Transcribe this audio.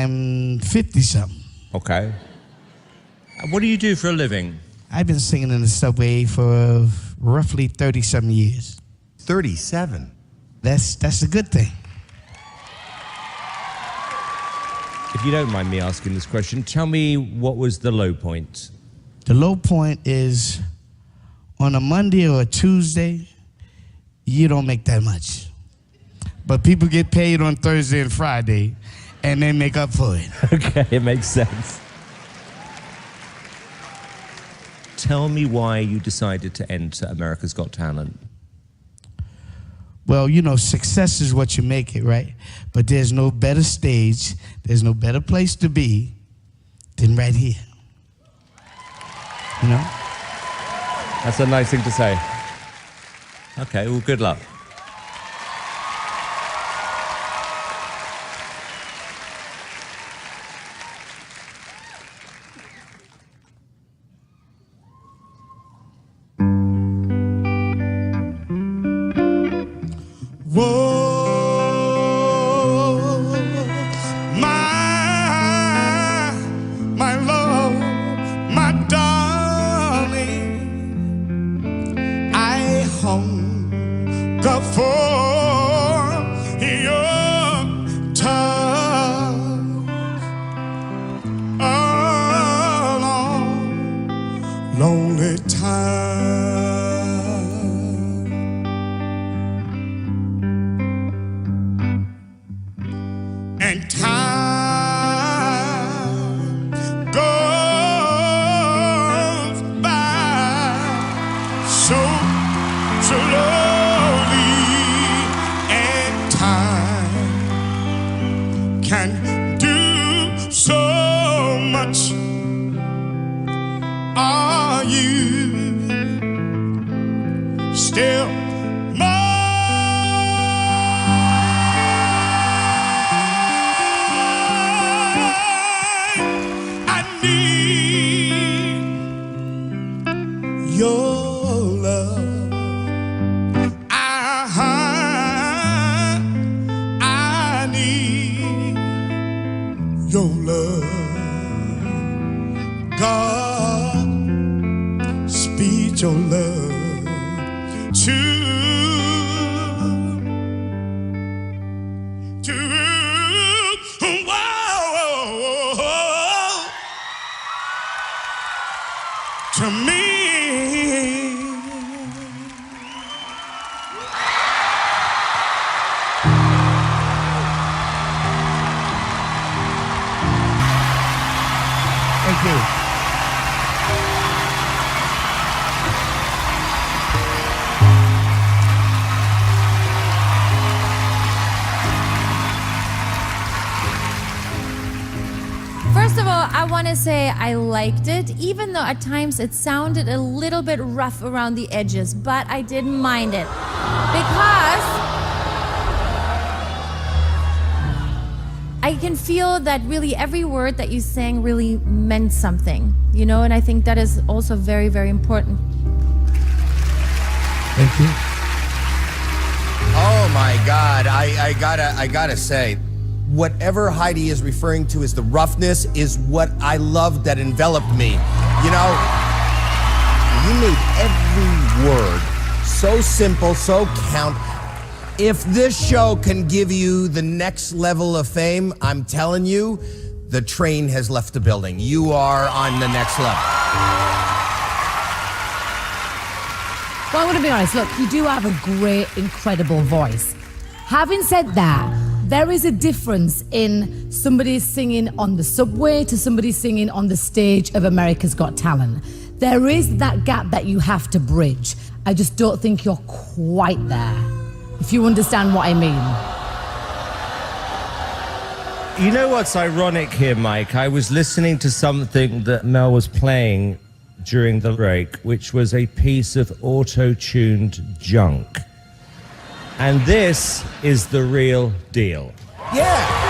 I'm 50-something. Okay. What do you do for a living? I've been singing in the subway for roughly 30-something years. 37? That's a good thing. If you don't mind me asking this question, tell me what was the low point? The low point is on a Monday or a Tuesday, you don't make that much. But people get paid on Thursday and Friday, and they make up for it. Okay, it makes sense. Tell me why you decided to enter America's Got Talent. Well, you know, success is what you make it, right? But there's no better stage, there's no better place to be than right here. You know? That's a nice thing to say. Okay, well, good luck. Whoa, my love, my darling, I hunger for your touch a long, lonely time. And time goes by so slowly, and time can do so much. Are you still your love? I need your love. God, speed your love to me. Thank you. First of all, I want to say I liked it, even though at times it sounded a little bit rough around the edges, but I didn't mind it. Because I can feel that really every word that you sang really meant something, you know, and I think that is also very, very important. Thank you. Oh my God, I gotta say, whatever Heidi is referring to as the roughness is what I loved that enveloped me. You know, you made every word so simple, so count. If this show can give you the next level of fame, I'm telling you, the train has left the building. You are on the next level. Well, I'm going to be honest. Look, you do have a great, incredible voice. Having said that, there is a difference in somebody singing on the subway to somebody singing on the stage of America's Got Talent. There is that gap that you have to bridge. I just don't think you're quite there, if you understand what I mean. You know what's ironic here, Mike? I was listening to something that Mel was playing during the break, which was a piece of auto-tuned junk. And this is the real deal. Yeah.